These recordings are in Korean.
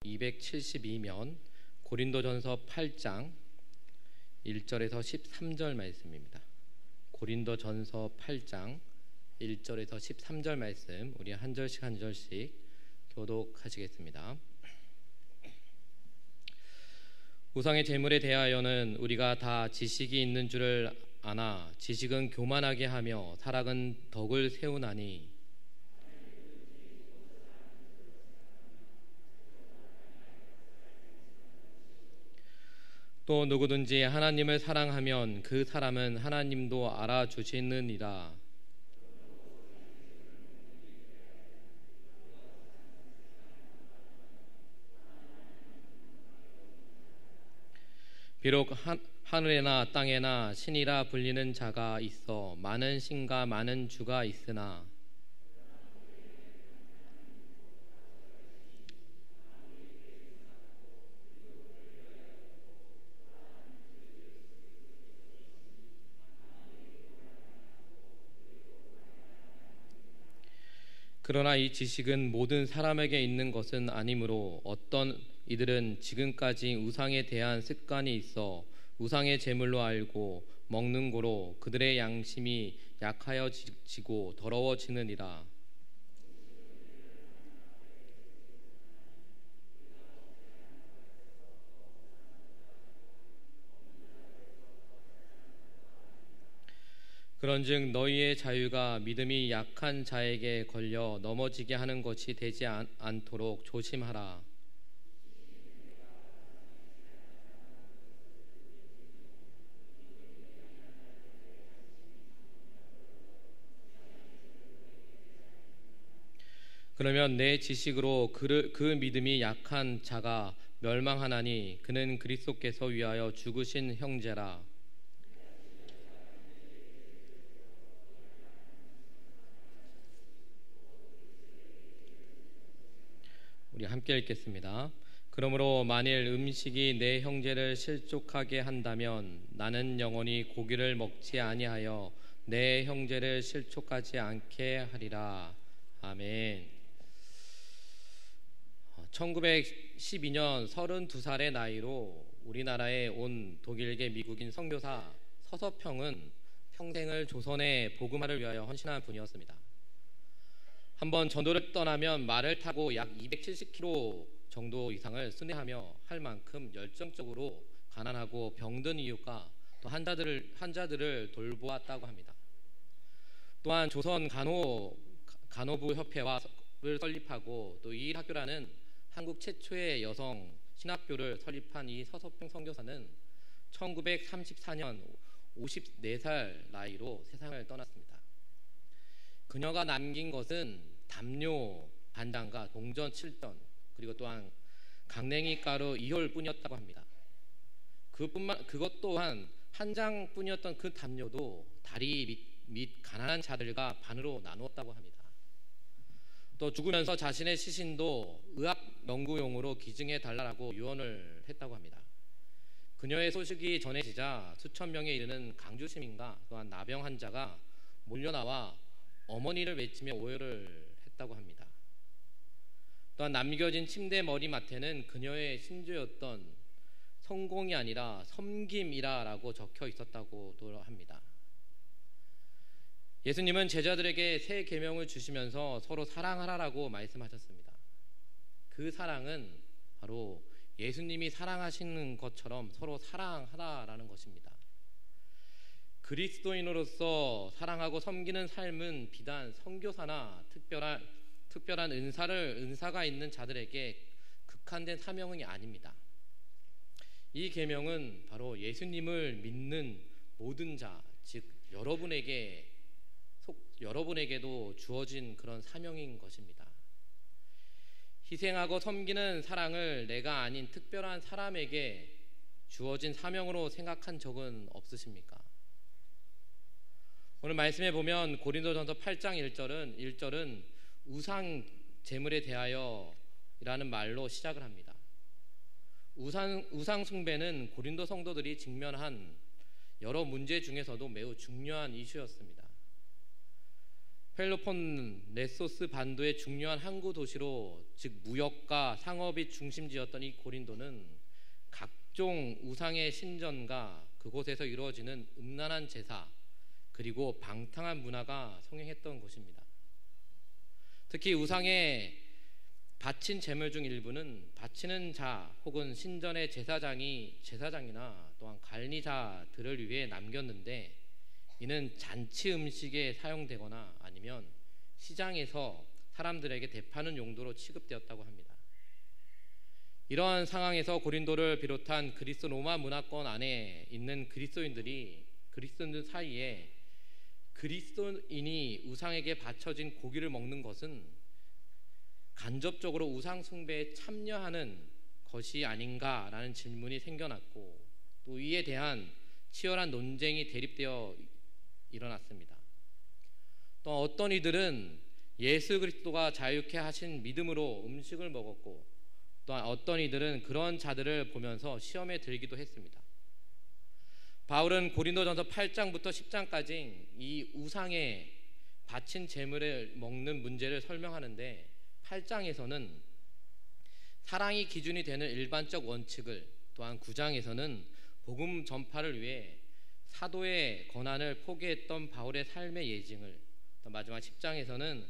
272면 고린도전서 8장 1절에서 13절 말씀입니다. 고린도전서 8장 1절에서 13절 말씀 우리 한 절씩 한 절씩 교독하시겠습니다. 우상의 제물에 대하여는 우리가 다 지식이 있는 줄을 아나 지식은 교만하게 하며 사랑은 덕을 세우나니 또 누구든지 하나님을 사랑하면 그 사람은 하나님도 알아주시느니라. 비록 하늘에나 땅에나 신이라 불리는 자가 있어 많은 신과 많은 주가 있으나 그러나 이 지식은 모든 사람에게 있는 것은 아니므로 어떤 이들은 지금까지 우상에 대한 습관이 있어 우상의 제물로 알고 먹는 고로 그들의 양심이 약하여지고 더러워지느니라. 그런즉 너희의 자유가 믿음이 약한 자에게 걸려 넘어지게 하는 것이 되지 않도록 조심하라. 그러면 내 지식으로 그 믿음이 약한 자가 멸망하나니 그는 그리스도께서 위하여 죽으신 형제라. 우리 함께 읽겠습니다. 그러므로 만일 음식이 내 형제를 실족하게 한다면 나는 영원히 고기를 먹지 아니하여 내 형제를 실족하지 않게 하리라. 아멘. 1912년 32살의 나이로 우리나라에 온 독일계 미국인 선교사 서서평은 평생을 조선의 복음화를 위하여 헌신한 분이었습니다. 한번 전도를 떠나면 말을 타고 약 270km 정도 이상을 순회하며 할 만큼 열정적으로 가난하고 병든 이웃과 또 환자들을 돌보았다고 합니다. 또한 조선 간호부 협회를 설립하고 또 이일학교라는 한국 최초의 여성 신학교를 설립한 이 서서평 선교사는 1934년 54살 나이로 세상을 떠났습니다. 그녀가 남긴 것은 담요 반장과 동전 7전 그리고 또한 강냉이 가루 2홀뿐이었다고 합니다. 그것 또한 한 장뿐이었던 그 담요도 다리 및 가난한 자들과 반으로 나누었다고 합니다. 또 죽으면서 자신의 시신도 의학 연구용으로 기증해 달라고 유언을 했다고 합니다. 그녀의 소식이 전해지자 수천 명에 이르는 강주 시민과 또한 나병 환자가 몰려나와 어머니를 외치며 오열을 했다고 합니다. 또한 남겨진 침대 머리맡에는 그녀의 신조였던 성공이 아니라 섬김이라라고 적혀 있었다고도 합니다. 예수님은 제자들에게 새 계명을 주시면서 서로 사랑하라라고 말씀하셨습니다. 그 사랑은 바로 예수님이 사랑하시는 것처럼 서로 사랑하라라는 것입니다. 그리스도인으로서 사랑하고 섬기는 삶은 비단 선교사나 특별한 은사가 있는 자들에게 국한된 사명이 아닙니다. 이 계명은 바로 예수님을 믿는 모든 자, 즉 여러분에게도 주어진 그런 사명인 것입니다. 희생하고 섬기는 사랑을 내가 아닌 특별한 사람에게 주어진 사명으로 생각한 적은 없으십니까? 오늘 말씀에 보면 고린도전서 8장 1절은 우상 제물에 대하여 이라는 말로 시작을 합니다. 우상 숭배는 고린도 성도들이 직면한 여러 문제 중에서도 매우 중요한 이슈였습니다. 펠로폰네소스 반도의 중요한 항구 도시로, 즉 무역과 상업이 중심지였던 이 고린도는 각종 우상의 신전과 그곳에서 이루어지는 음란한 제사 그리고 방탕한 문화가 성행했던 곳입니다. 특히 우상에 바친 제물 중 일부는 바치는 자 혹은 신전의 제사장이나 또한 관리자들을 위해 남겼는데, 이는 잔치 음식에 사용되거나 아니면 시장에서 사람들에게 대파는 용도로 취급되었다고 합니다. 이러한 상황에서 고린도를 비롯한 그리스 로마 문화권 안에 있는 그리스도인들 사이에 그리스도인이 우상에게 바쳐진 고기를 먹는 것은 간접적으로 우상 숭배에 참여하는 것이 아닌가라는 질문이 생겨났고, 또 이에 대한 치열한 논쟁이 대립되어 일어났습니다. 또 어떤 이들은 예수 그리스도가 자유케 하신 믿음으로 음식을 먹었고, 또한 어떤 이들은 그런 자들을 보면서 시험에 들기도 했습니다. 바울은 고린도전서 8장부터 10장까지 이 우상에 바친 제물을 먹는 문제를 설명하는데, 8장에서는 사랑이 기준이 되는 일반적 원칙을, 또한 9장에서는 복음 전파를 위해 사도의 권한을 포기했던 바울의 삶의 예증을, 또 마지막 10장에서는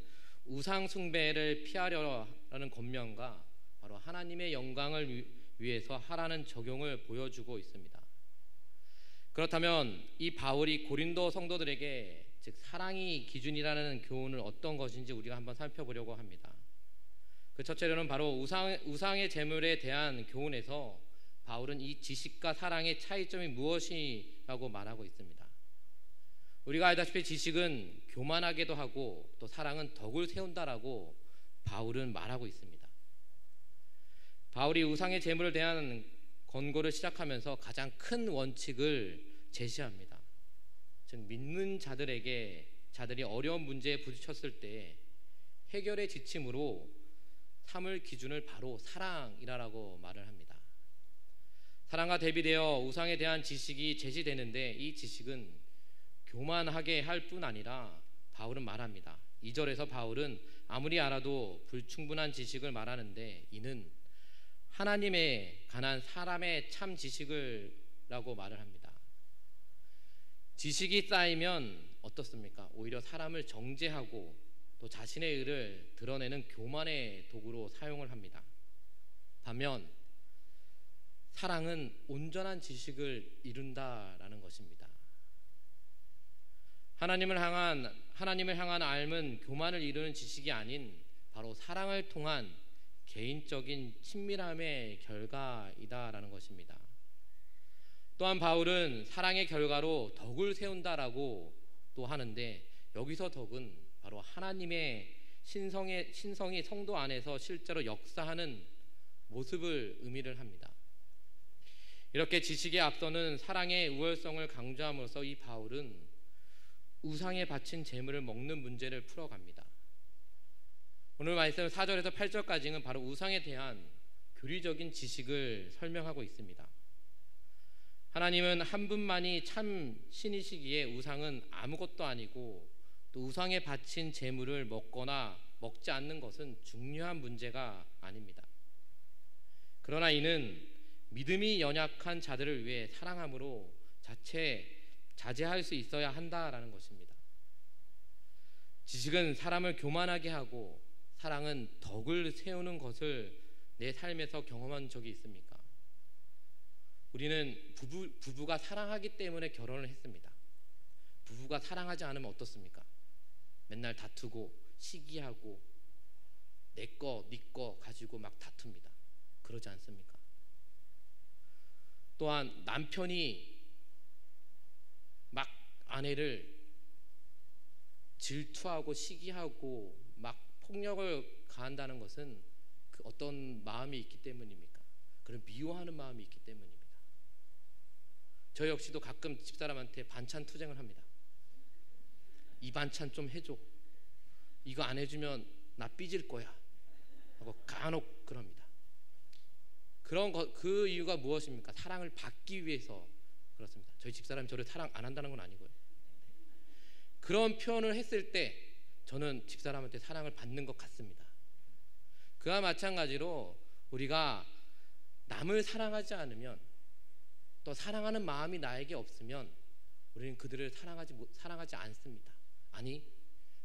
우상 숭배를 피하려는 권면과 바로 하나님의 영광을 위해서 하라는 적용을 보여주고 있습니다. 그렇다면 이 바울이 고린도 성도들에게, 즉 사랑이 기준이라는 교훈을 어떤 것인지 우리가 한번 살펴보려고 합니다. 그 첫째로는 바로 우상의 제물에 대한 교훈에서 바울은 이 지식과 사랑의 차이점이 무엇이라고 말하고 있습니다. 우리가 알다시피 지식은 교만하게도 하고 또 사랑은 덕을 세운다라고 바울은 말하고 있습니다. 바울이 우상의 제물에 대한 권고를 시작하면서 가장 큰 원칙을 제시합니다. 즉 믿는 자들이 어려운 문제에 부딪혔을 때 해결의 지침으로 삼을 기준을 바로 사랑이라고 말을 합니다. 사랑과 대비되어 우상에 대한 지식이 제시되는데, 이 지식은 교만하게 할 뿐 아니라 바울은 말합니다. 2절에서 바울은 아무리 알아도 불충분한 지식을 말하는데, 이는 하나님에 관한 사람의 참 지식을라고 말을 합니다. 지식이 쌓이면 어떻습니까? 오히려 사람을 정죄하고 또 자신의 의를 드러내는 교만의 도구로 사용을 합니다. 반면 사랑은 온전한 지식을 이룬다라는 것입니다. 하나님을 향한 알은 교만을 이루는 지식이 아닌 바로 사랑을 통한 개인적인 친밀함의 결과이다라는 것입니다. 또한 바울은 사랑의 결과로 덕을 세운다라고 또 하는데, 여기서 덕은 바로 하나님의 신성이 성도 안에서 실제로 역사하는 모습을 의미를 합니다. 이렇게 지식에 앞서는 사랑의 우월성을 강조함으로써 이 바울은 우상에 바친 제물을 먹는 문제를 풀어갑니다. 오늘 말씀 4절에서 8절까지는 바로 우상에 대한 교리적인 지식을 설명하고 있습니다. 하나님은 한 분만이 참 신이시기에 우상은 아무것도 아니고, 또 우상에 바친 제물을 먹거나 먹지 않는 것은 중요한 문제가 아닙니다. 그러나 이는 믿음이 연약한 자들을 위해 사랑함으로 자제할 수 있어야 한다라는 것입니다. 지식은 사람을 교만하게 하고 사랑은 덕을 세우는 것을 내 삶에서 경험한 적이 있습니까? 우리는 부부가 사랑하기 때문에 결혼을 했습니다. 부부가 사랑하지 않으면 어떻습니까? 맨날 다투고 시기하고 내 거, 네 거 가지고 막 다툽니다. 그러지 않습니까? 또한 남편이 막 아내를 질투하고 시기하고 막 폭력을 가한다는 것은 그 어떤 마음이 있기 때문입니까? 그런 미워하는 마음이 있기 때문입니다. 저 역시도 가끔 집사람한테 반찬 투쟁을 합니다. 이 반찬 좀 해줘. 이거 안 해주면 나 삐질 거야. 하고 간혹 그럽니다. 그 이유가 무엇입니까? 사랑을 받기 위해서 그렇습니다. 저희 집사람이 저를 사랑 안 한다는 건 아니고요. 그런 표현을 했을 때 저는 집사람한테 사랑을 받는 것 같습니다. 그와 마찬가지로 우리가 남을 사랑하지 않으면, 또 사랑하는 마음이 나에게 없으면 우리는 그들을 사랑하지 않습니다. 아니,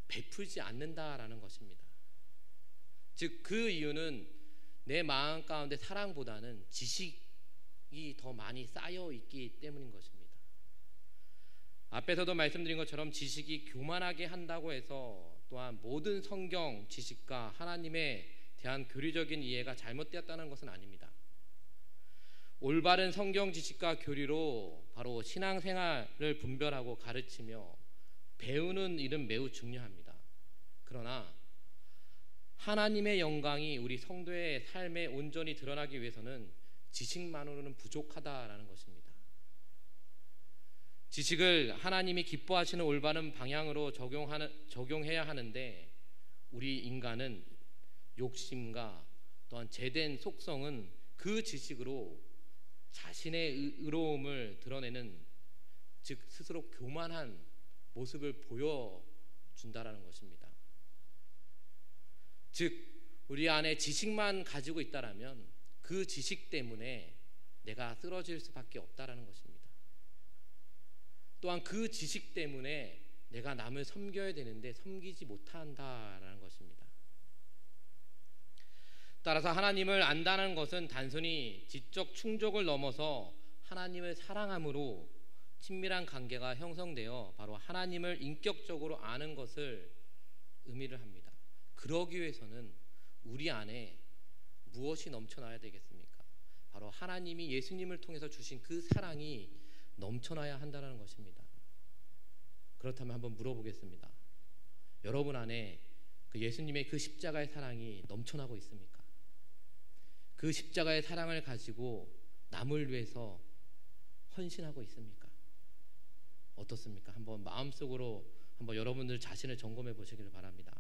베풀지 않는다라는 것입니다. 즉 그 이유는 내 마음 가운데 사랑보다는 지식이 더 많이 쌓여 있기 때문인 것입니다. 앞에서도 말씀드린 것처럼 지식이 교만하게 한다고 해서 또한 모든 성경 지식과 하나님에 대한 교리적인 이해가 잘못되었다는 것은 아닙니다. 올바른 성경 지식과 교리로 바로 신앙생활을 분별하고 가르치며 배우는 일은 매우 중요합니다. 그러나 하나님의 영광이 우리 성도의 삶에 온전히 드러나기 위해서는 지식만으로는 부족하다라는 것입니다. 지식을 하나님이 기뻐하시는 올바른 방향으로 적용해야 하는데, 우리 인간은 욕심과 또한 죄된 속성은 그 지식으로 자신의 의로움을 드러내는, 즉 스스로 교만한 모습을 보여준다라는 것입니다. 즉 우리 안에 지식만 가지고 있다라면 그 지식 때문에 내가 쓰러질 수밖에 없다라는 것입니다. 또한 그 지식 때문에 내가 남을 섬겨야 되는데 섬기지 못한다라는 것입니다. 따라서 하나님을 안다는 것은 단순히 지적 충족을 넘어서 하나님을 사랑함으로 친밀한 관계가 형성되어 바로 하나님을 인격적으로 아는 것을 의미를 합니다. 그러기 위해서는 우리 안에 무엇이 넘쳐나야 되겠습니까? 바로 하나님이 예수님을 통해서 주신 그 사랑이 넘쳐나야 한다는 것입니다. 그렇다면 한번 물어보겠습니다. 여러분 안에 그 예수님의 그 십자가의 사랑이 넘쳐나고 있습니까? 그 십자가의 사랑을 가지고 남을 위해서 헌신하고 있습니까? 어떻습니까? 한번 마음속으로 한번 여러분들 자신을 점검해 보시기를 바랍니다.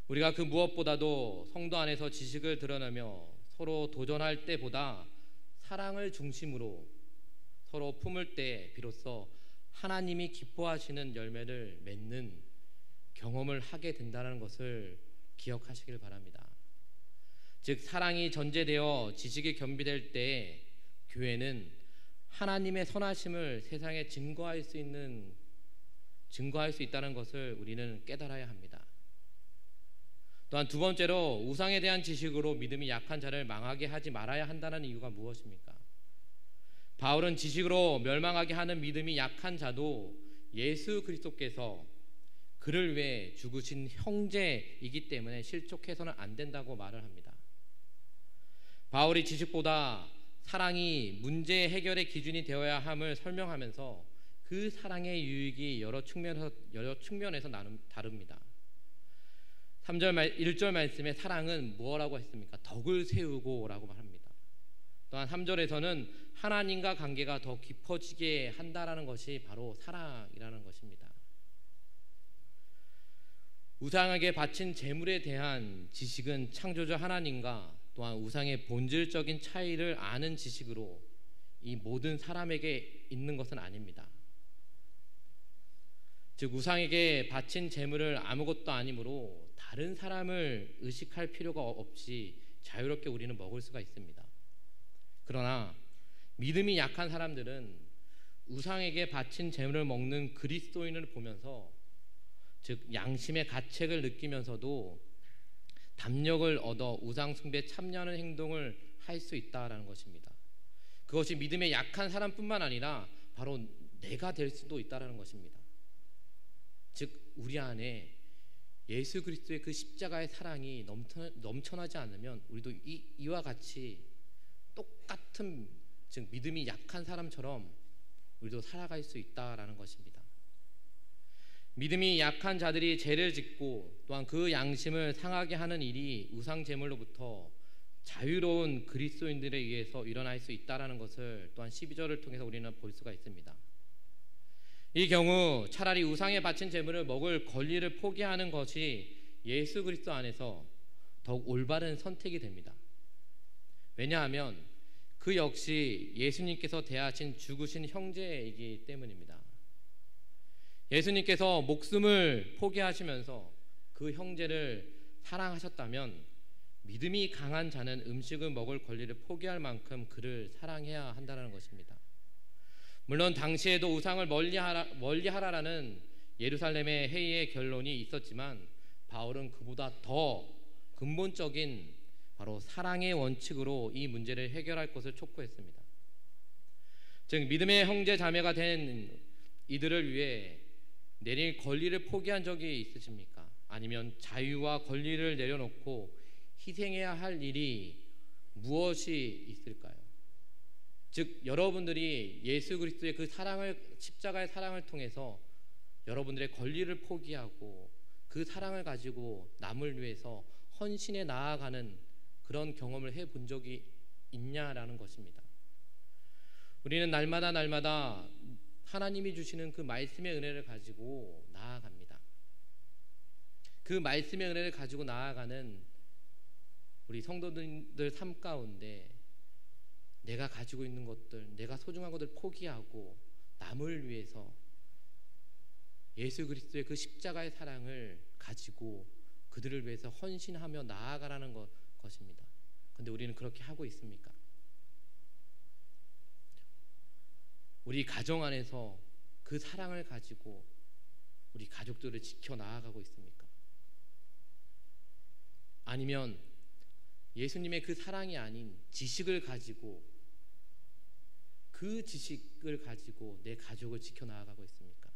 우리가 그 무엇보다도 성도 안에서 지식을 드러내며 서로 도전할 때보다 사랑을 중심으로 서로 품을 때 비로소 하나님이 기뻐하시는 열매를 맺는 경험을 하게 된다는 것을 기억하시길 바랍니다. 즉 사랑이 전제되어 지식이 겸비될 때 교회는 하나님의 선하심을 세상에 증거할 수 있다는 것을 우리는 깨달아야 합니다. 또한 두 번째로 우상에 대한 지식으로 믿음이 약한 자를 망하게 하지 말아야 한다는 이유가 무엇입니까? 바울은 지식으로 멸망하게 하는 믿음이 약한 자도 예수 그리스도께서 그를 위해 죽으신 형제이기 때문에 실족해서는 안 된다고 말을 합니다. 바울이 지식보다 사랑이 문제 해결의 기준이 되어야 함을 설명하면서 그 사랑의 유익이 여러 측면에서 다릅니다. 1절 말씀에 사랑은 뭐라고 했습니까? 덕을 세우고 라고 말합니다. 또한 3절에서는 하나님과 관계가 더 깊어지게 한다라는 것이 바로 사랑이라는 것입니다. 우상에게 바친 제물에 대한 지식은 창조주 하나님과 또한 우상의 본질적인 차이를 아는 지식으로 이 모든 사람에게 있는 것은 아닙니다. 즉 우상에게 바친 제물을 아무것도 아니므로 다른 사람을 의식할 필요가 없이 자유롭게 우리는 먹을 수가 있습니다. 그러나 믿음이 약한 사람들은 우상에게 바친 제물을 먹는 그리스도인을 보면서, 즉 양심의 가책을 느끼면서도 담력을 얻어 우상 숭배에 참여하는 행동을 할 수 있다라는 것입니다. 그것이 믿음의 약한 사람뿐만 아니라 바로 내가 될 수도 있다라는 것입니다. 즉 우리 안에 예수 그리스도의 그 십자가의 사랑이 넘쳐나지 않으면 우리도 이와 같이 똑같은, 즉 믿음이 약한 사람처럼 우리도 살아갈 수 있다라는 것입니다. 믿음이 약한 자들이 죄를 짓고 또한 그 양심을 상하게 하는 일이 우상 제물로부터 자유로운 그리스도인들에 의해서 일어날 수 있다라는 것을 또한 12절을 통해서 우리는 볼 수가 있습니다. 이 경우 차라리 우상에 바친 제물을 먹을 권리를 포기하는 것이 예수 그리스도 안에서 더욱 올바른 선택이 됩니다. 왜냐하면 그 역시 예수님께서 대하신 죽으신 형제이기 때문입니다. 예수님께서 목숨을 포기하시면서 그 형제를 사랑하셨다면 믿음이 강한 자는 음식을 먹을 권리를 포기할 만큼 그를 사랑해야 한다는 것입니다. 물론 당시에도 우상을 멀리하라라는 예루살렘의 회의의 결론이 있었지만 바울은 그보다 더 근본적인 바로 사랑의 원칙으로 이 문제를 해결할 것을 촉구했습니다. 즉 믿음의 형제 자매가 된 이들을 위해 내릴 권리를 포기한 적이 있으십니까? 아니면 자유와 권리를 내려놓고 희생해야 할 일이 무엇이 있을까요? 즉 여러분들이 예수 그리스도의 그 사랑을, 십자가의 사랑을 통해서 여러분들의 권리를 포기하고 그 사랑을 가지고 남을 위해서 헌신해 나아가는 그런 경험을 해본 적이 있냐라는 것입니다. 우리는 날마다 하나님이 주시는 그 말씀의 은혜를 가지고 나아갑니다. 그 말씀의 은혜를 가지고 나아가는 우리 성도들 삶 가운데 내가 가지고 있는 것들, 내가 소중한 것들 포기하고 남을 위해서 예수 그리스도의 그 십자가의 사랑을 가지고 그들을 위해서 헌신하며 나아가라는 것입니다. 그런데 우리는 그렇게 하고 있습니까? 우리 가정 안에서 그 사랑을 가지고 우리 가족들을 지켜 나아가고 있습니까? 아니면 예수님의 그 사랑이 아닌 지식을 가지고 그 지식을 가지고 내 가족을 지켜 나아가고 있습니까?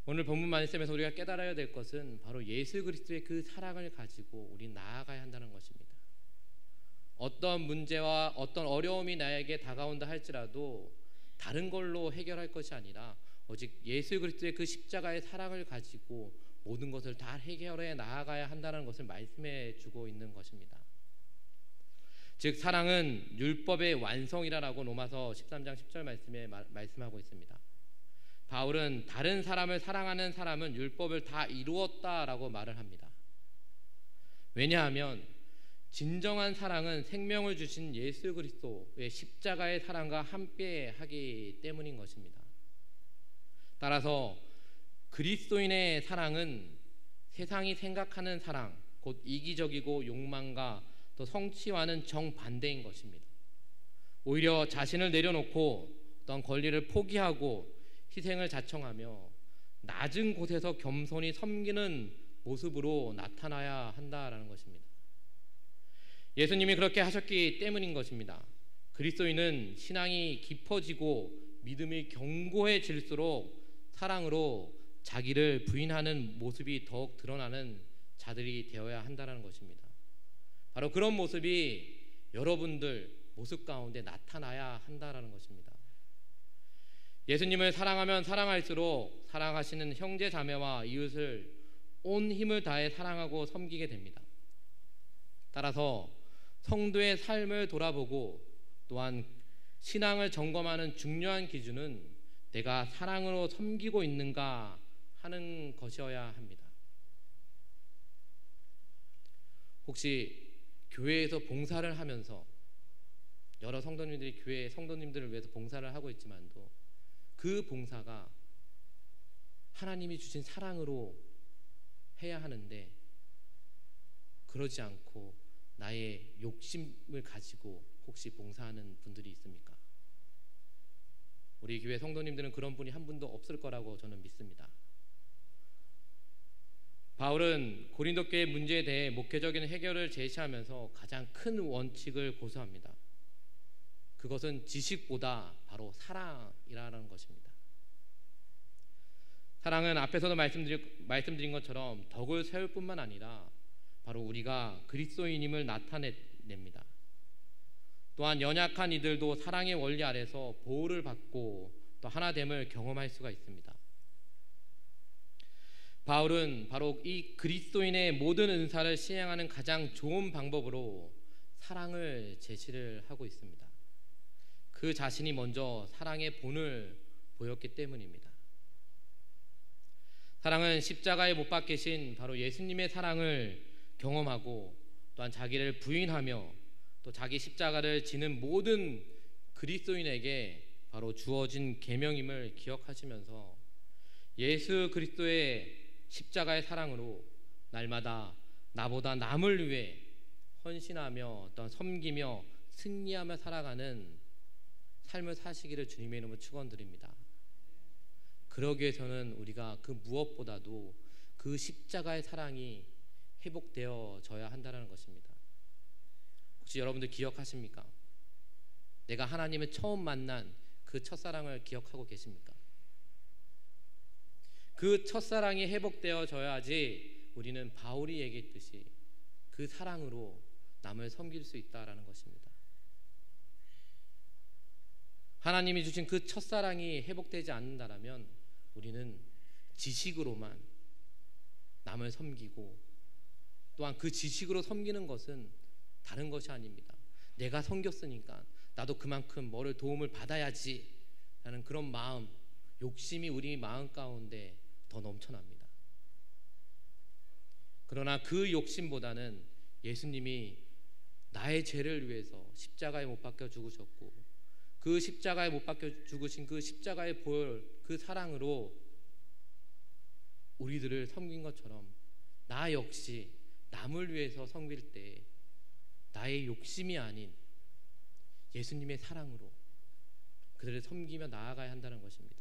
오늘 본문 말씀에서 우리가 깨달아야 될 것은 바로 예수 그리스도의 그 사랑을 가지고 우리 나아가야 한다는 것입니다. 어떤 문제와 어떤 어려움이 나에게 다가온다 할지라도 다른 걸로 해결할 것이 아니라 오직 예수 그리스도의 그 십자가의 사랑을 가지고 모든 것을 다 해결해 나아가야 한다는 것을 말씀해 주고 있는 것입니다. 즉 사랑은 율법의 완성이라고 로마서 13장 10절 말씀에 말씀하고 있습니다. 바울은 다른 사람을 사랑하는 사람은 율법을 다 이루었다라고 말을 합니다. 왜냐하면 진정한 사랑은 생명을 주신 예수 그리스도의 십자가의 사랑과 함께하기 때문인 것입니다. 따라서 그리스도인의 사랑은 세상이 생각하는 사랑, 곧 이기적이고 욕망과 또 성취와는 정반대인 것입니다. 오히려 자신을 내려놓고 어떤 권리를 포기하고 희생을 자청하며 낮은 곳에서 겸손히 섬기는 모습으로 나타나야 한다라는 것입니다. 예수님이 그렇게 하셨기 때문인 것입니다. 그리스도인은 신앙이 깊어지고 믿음이 견고해질수록 사랑으로 자기를 부인하는 모습이 더욱 드러나는 자들이 되어야 한다는 것입니다. 바로 그런 모습이 여러분들 모습 가운데 나타나야 한다는 것입니다. 예수님을 사랑하면 사랑할수록 사랑하시는 형제 자매와 이웃을 온 힘을 다해 사랑하고 섬기게 됩니다. 따라서 성도의 삶을 돌아보고 또한 신앙을 점검하는 중요한 기준은 내가 사랑으로 섬기고 있는가 하는 것이어야 합니다. 혹시 교회에서 봉사를 하면서 여러 성도님들이 교회 성도님들을 위해서 봉사를 하고 있지만도 그 봉사가 하나님이 주신 사랑으로 해야 하는데 그러지 않고 나의 욕심을 가지고 혹시 봉사하는 분들이 있습니까? 우리 교회 성도님들은 그런 분이 한 분도 없을 거라고 저는 믿습니다. 바울은 고린도 교회 문제에 대해 목회적인 해결을 제시하면서 가장 큰 원칙을 고수합니다. 그것은 지식보다 바로 사랑이라는 것입니다. 사랑은 앞에서도 말씀드린 것처럼 덕을 세울 뿐만 아니라 바로 우리가 그리스도인임을 나타냅니다. 또한 연약한 이들도 사랑의 원리 아래서 보호를 받고 또 하나됨을 경험할 수가 있습니다. 바울은 바로 이 그리스도인의 모든 은사를 시행하는 가장 좋은 방법으로 사랑을 제시를 하고 있습니다. 그 자신이 먼저 사랑의 본을 보였기 때문입니다. 사랑은 십자가에 못 박히신 바로 예수님의 사랑을 경험하고 또한 자기를 부인하며 또 자기 십자가를 지는 모든 그리스도인에게 바로 주어진 계명임을 기억하시면서 예수 그리스도의 십자가의 사랑으로 날마다 나보다 남을 위해 헌신하며 어떤 섬기며 승리하며 살아가는 삶을 사시기를 주님의 이름으로 축원드립니다. 그러기 위해서는 우리가 그 무엇보다도 그 십자가의 사랑이 회복되어져야 한다는 것입니다. 혹시 여러분들 기억하십니까? 내가 하나님을 처음 만난 그 첫사랑을 기억하고 계십니까? 그 첫사랑이 회복되어져야지 우리는 바울이 얘기했듯이 그 사랑으로 남을 섬길 수 있다라는 것입니다. 하나님이 주신 그 첫사랑이 회복되지 않는다라면 우리는 지식으로만 남을 섬기고, 또한 그 지식으로 섬기는 것은 다른 것이 아닙니다. 내가 섬겼으니까 나도 그만큼 뭐를 도움을 받아야지 라는 그런 마음, 욕심이 우리 마음 가운데 더 넘쳐납니다. 그러나 그 욕심보다는 예수님이 나의 죄를 위해서 십자가에 못 박혀 죽으셨고, 그 십자가에 못 박혀 죽으신 그 십자가의 보혈, 그 사랑으로 우리들을 섬긴 것처럼 나 역시 남을 위해서 섬길 때 나의 욕심이 아닌 예수님의 사랑으로 그들을 섬기며 나아가야 한다는 것입니다.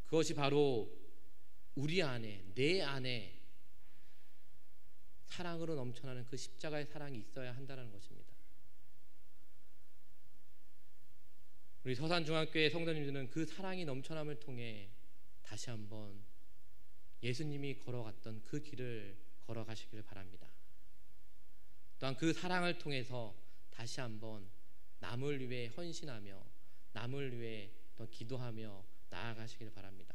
그것이 바로 우리 안에, 내 안에 사랑으로 넘쳐나는 그 십자가의 사랑이 있어야 한다는 것입니다. 우리 서산중학교의 성도님들은 그 사랑이 넘쳐남을 통해 다시 한번 예수님이 걸어갔던 그 길을 걸어가시기를 바랍니다. 또한 그 사랑을 통해서 다시 한번 남을 위해 헌신하며 남을 위해 더 기도하며 나아가시길 바랍니다.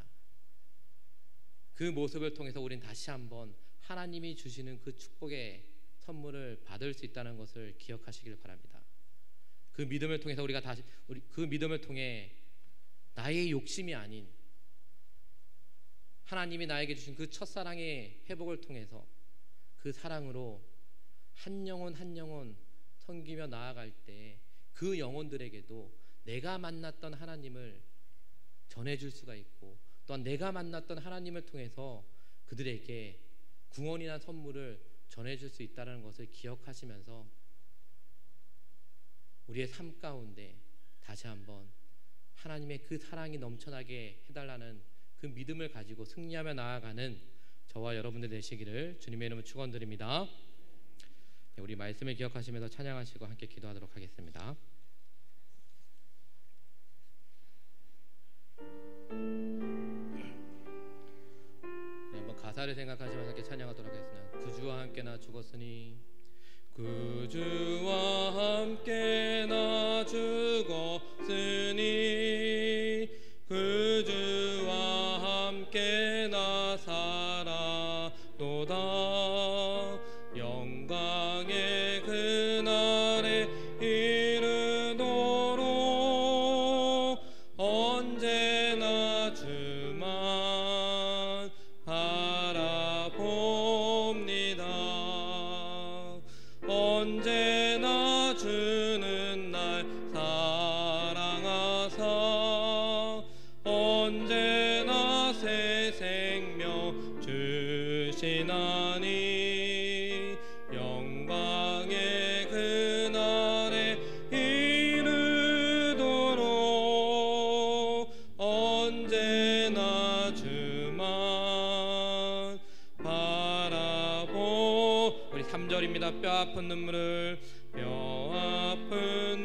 그 모습을 통해서 우리는 다시 한번 하나님이 주시는 그 축복의 선물을 받을 수 있다는 것을 기억하시길 바랍니다. 그 믿음을 통해서 우리가 다시 그 믿음을 통해 나의 욕심이 아닌 하나님이 나에게 주신 그 첫사랑의 회복을 통해서 그 사랑으로 한 영혼 한 영혼 섬기며 나아갈 때 그 영혼들에게도 내가 만났던 하나님을 전해줄 수가 있고, 또한 내가 만났던 하나님을 통해서 그들에게 구원이나 선물을 전해줄 수 있다는 것을 기억하시면서 우리의 삶 가운데 다시 한번 하나님의 그 사랑이 넘쳐나게 해달라는 그 믿음을 가지고 승리하며 나아가는 저와 여러분들 되시기를 주님의 이름으로 축원드립니다. 우리 말씀을 기억하시면서 찬양하시고 함께 기도하도록 하겠습니다. 한번 가사를 생각하시면서 함께 찬양하도록 하겠습니다. 그주와 함께 나 죽었으니, 그주와 함께 나 죽었으니, 그주와 함께 나 살았도다. 영광의 그날에 이르도록 언제나 주만 바라봅니다. 언제나 주는 날 사랑하사 언제나 새 생명 주시나니, 영광의 그날에 이르도록 언제나 주만 바라보. 우리 3절입니다. 뼈 아픈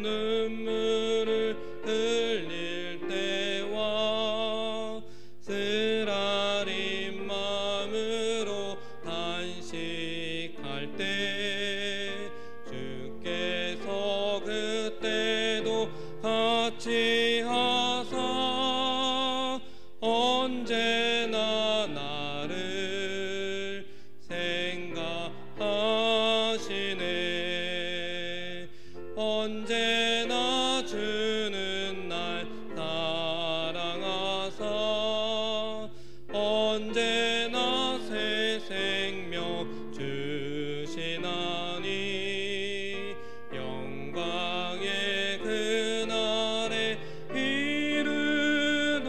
눈물을 흘릴 때와 쓰라린 마음으로 단식할 때 주께서 그때도 같이 하사 언제나 나를 생각하시네. 언제나 주는 날 사랑하사 언제나 새 생명 주시나니, 영광의 그날에 이르도록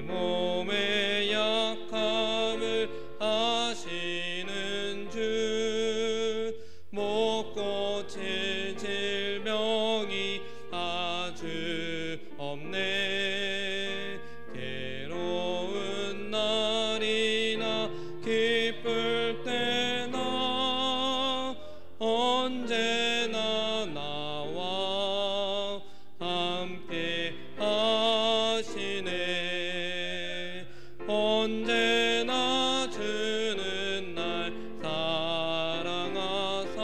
몸의 약함을 아시는 주 못 고칠 질병이 아주 없네. 괴로운 날이나 기쁠 때나 언제나 나와 함께 하시네. 언제나 주는 날 사랑하사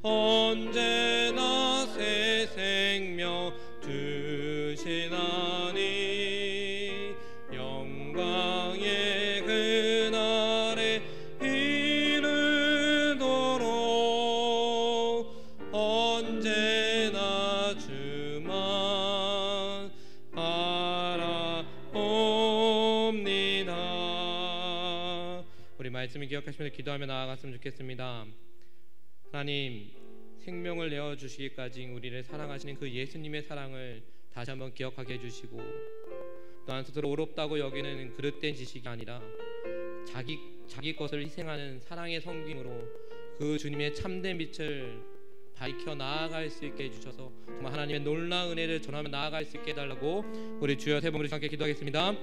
언제나 새 생명 주시나니 영광의 그날에 이르도록 언제나 주만 바라옵니다. 우리 말씀을 기억하시면서 기도하며 나아갔으면 좋겠습니다. 하나님, 생명을 내어주시기까지 우리를 사랑하시는 그 예수님의 사랑을 다시 한번 기억하게 해주시고, 또한 스스로 어렵다고 여기는 그릇된 지식이 아니라 자기 것을 희생하는 사랑의 성김으로 그 주님의 참된 빛을 밝혀 나아갈 수 있게 해주셔서 정말 하나님의 놀라운 은혜를 전하며 나아갈 수 있게 해달라고 우리 주여 세 번 우리 함께 기도하겠습니다.